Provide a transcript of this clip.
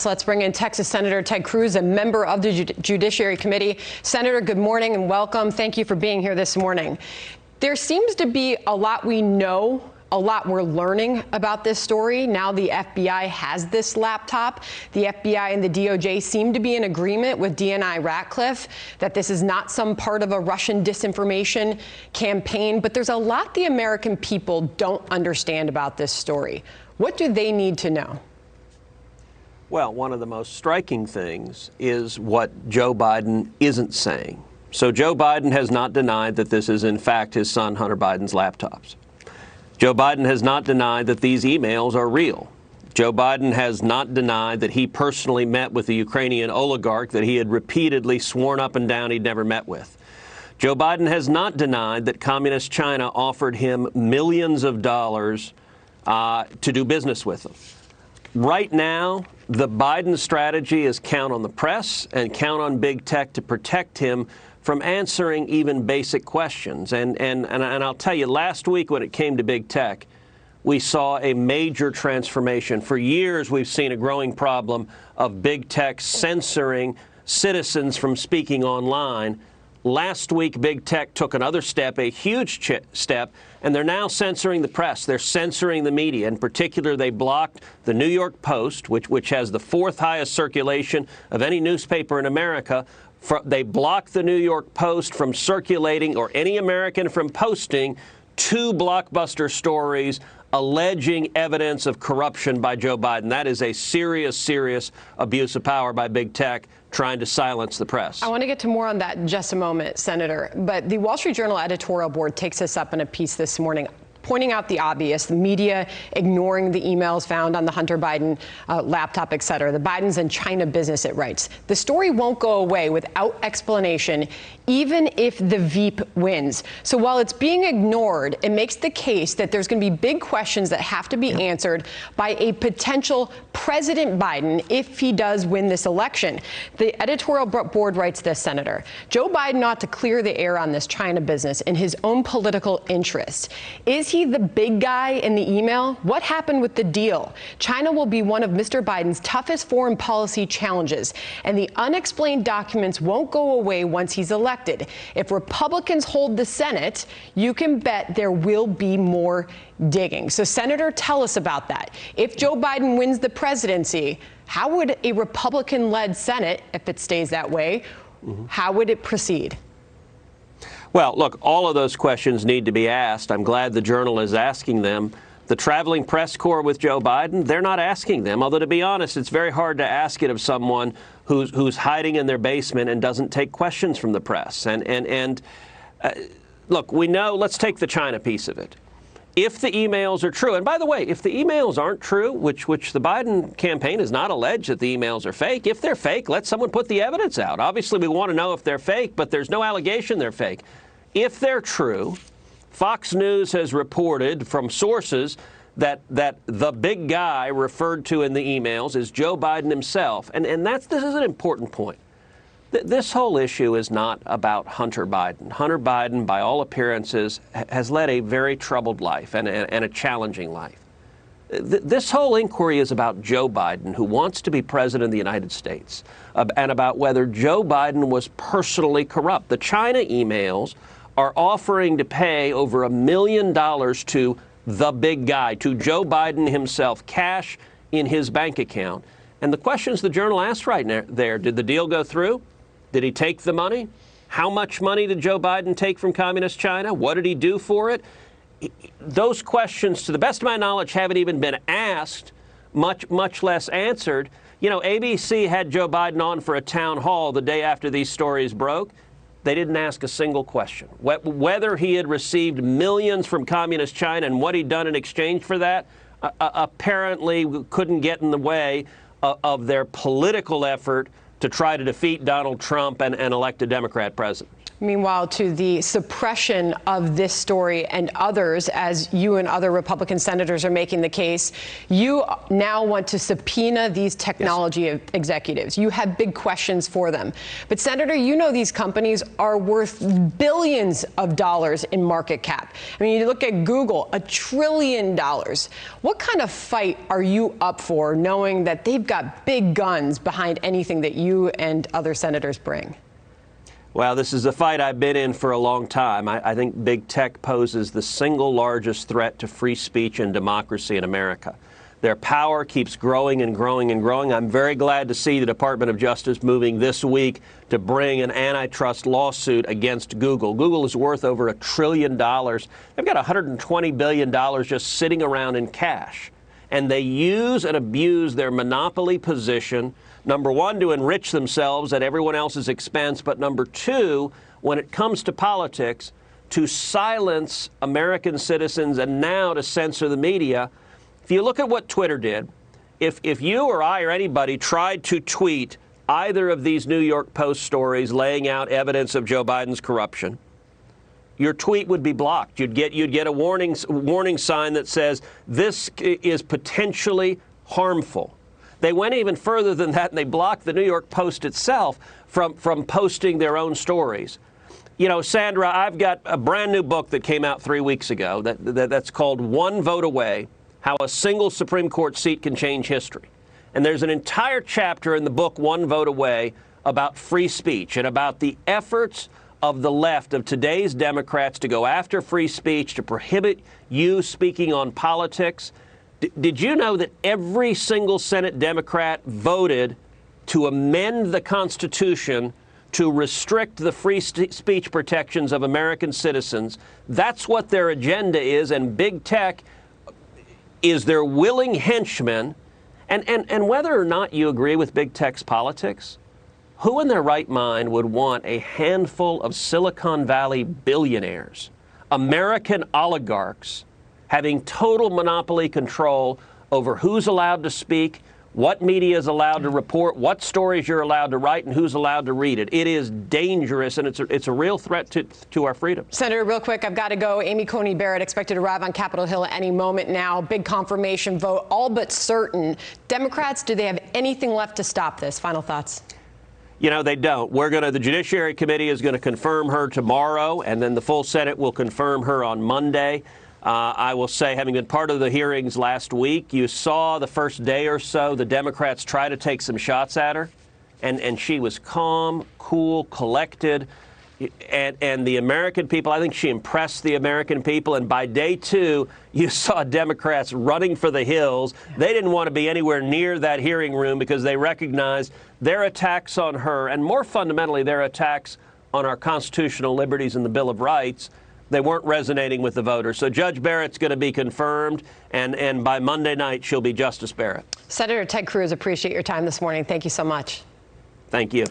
So let's bring in Texas Senator Ted Cruz, a member of the Judiciary Committee. Senator, good morning and welcome. Thank you for being here this morning. There seems to be a lot we know, a lot we're learning about this story. Now the FBI has this laptop. The FBI and the DOJ seem to be in agreement with DNI Ratcliffe that this is not some part of a Russian disinformation campaign. But there's a lot the American people don't understand about this story. What do they need to know? Well, one of the most striking things is what Joe Biden isn't saying. So Joe Biden has not denied that this is, in fact, his son Hunter Biden's laptops. Joe Biden has not denied that these emails are real. Joe Biden has not denied that he personally met with the Ukrainian oligarch that he had repeatedly sworn up and down he'd never met with. Joe Biden has not denied that Communist China offered him millions of dollars to do business with them. Right now, the Biden strategy is count on the press and count on big tech to protect him from answering even basic questions. And I'll tell you, last week when it came to big tech, we saw a major transformation. For years, we've seen a growing problem of big tech censoring citizens from speaking online. Last week, big tech took another step, a huge step, and they're now censoring the press. They're censoring the media. In particular, they blocked the New York Post, which has the fourth highest circulation of any newspaper in America. They blocked the New York Post from circulating, or any American from posting, two blockbuster stories alleging evidence of corruption by Joe Biden. That is a serious, serious abuse of power by big tech trying to silence the press. I want to get to more on that in just a moment, Senator. But the Wall Street Journal editorial board takes this up in a piece this morning, pointing out the obvious, the media ignoring the emails found on the Hunter Biden laptop, et cetera. The Bidens and China business, it writes. The story won't go away without explanation, even if the Veep wins. So while it's being ignored, it makes the case that there's going to be big questions that have to be answered by a potential President Biden if he does win this election. The editorial board writes this, Senator. Joe Biden ought to clear the air on this China business in his own political interest. Is he the big guy in the email? What happened with the deal? China will be one of Mr. Biden's toughest foreign policy challenges, and the unexplained documents won't go away once he's elected. If Republicans hold the Senate, you can bet there will be more digging. So, Senator, tell us about that. If Joe Biden wins the presidency, how would a Republican-led Senate, if it stays that way, how would it proceed? Well, look, all of those questions need to be asked. I'm glad the Journal is asking them. The traveling press corps with Joe Biden, they're not asking them. Although, to be honest, it's very hard to ask it of someone who's hiding in their basement and doesn't take questions from the press. Look, we know, let's take the China piece of it. If the emails are true, and by the way, if the emails aren't true, which the Biden campaign has not alleged that the emails are fake, if they're fake, let someone put the evidence out. Obviously, we want to know if they're fake, but there's no allegation they're fake. If they're true, Fox News has reported from sources that the big guy referred to in the emails is Joe Biden himself. And this is an important point. This whole issue is not about Hunter Biden. Hunter Biden, by all appearances, has led a very troubled life and a challenging life. This whole inquiry is about Joe Biden, who wants to be president of the United States, and about whether Joe Biden was personally corrupt. The China emails are offering to pay over $1 million to the big guy, to Joe Biden himself, cash in his bank account. And the questions the Journal asked right there, did the deal go through? Did he take the money? How much money did Joe Biden take from Communist China? What did he do for it? Those questions, to the best of my knowledge, haven't even been asked, much less answered. You know, ABC had Joe Biden on for a town hall the day after these stories broke. They didn't ask a single question. Whether he had received millions from Communist China and what he'd done in exchange for that, apparently couldn't get in the way of their political effort to try to defeat Donald Trump and elect a Democrat president. Meanwhile, to the suppression of this story and others, as you and other Republican senators are making the case, you now want to subpoena these technology executives. You have big questions for them. But, Senator, you know these companies are worth billions of dollars in market cap. I mean, you look at Google, $1 trillion. What kind of fight are you up for, knowing that they've got big guns behind anything that you and other senators bring? Well, this is a fight I've been in for a long time. I think big tech poses the single largest threat to free speech and democracy in America. Their power keeps growing and growing and growing. I'm very glad to see the Department of Justice moving this week to bring an antitrust lawsuit against Google. Google is worth over $1 trillion. They've got $120 billion just sitting around in cash. And they use and abuse their monopoly position, number one, to enrich themselves at everyone else's expense, but number two, when it comes to politics, to silence American citizens and now to censor the media. If you look at what Twitter did, if you or I or anybody tried to tweet either of these New York Post stories laying out evidence of Joe Biden's corruption, your tweet would be blocked. You'd get a warning sign that says this is potentially harmful. They went even further than that, and they blocked the New York Post itself from posting their own stories. You know, Sandra, I've got a brand new book that came out 3 weeks ago that's called One Vote Away: How a Single Supreme Court Seat Can Change History. And there's an entire chapter in the book One Vote Away about free speech and about the efforts of the left, of today's Democrats, to go after free speech, to prohibit you speaking on politics. Did you know that every single Senate Democrat voted to amend the Constitution to restrict the free speech protections of American citizens? That's what their agenda is, and big tech is their willing henchman. And whether or not you agree with big tech's politics, who in their right mind would want a handful of Silicon Valley billionaires, American oligarchs, having total monopoly control over who's allowed to speak, what media is allowed to report, what stories you're allowed to write, and who's allowed to read it? It is dangerous, and it's a real threat to our freedom. Senator, real quick, I've got to go. Amy Coney Barrett expected to arrive on Capitol Hill at any moment now. Big confirmation vote, all but certain. Democrats, do they have anything left to stop this? Final thoughts. You know, they don't. The Judiciary Committee is going to confirm her tomorrow, and then the full Senate will confirm her on Monday. I will say, having been part of the hearings last week, you saw the first day or so the Democrats try to take some shots at her, and she was calm, cool, collected. And the American people, I think she impressed the American people. And by day two, you saw Democrats running for the hills. They didn't want to be anywhere near that hearing room because they recognized their attacks on her, and more fundamentally, their attacks on our constitutional liberties and the Bill of Rights, they weren't resonating with the voters. So Judge Barrett's going to be confirmed, and by Monday night, she'll be Justice Barrett. Senator Ted Cruz, appreciate your time this morning. Thank you so much. Thank you.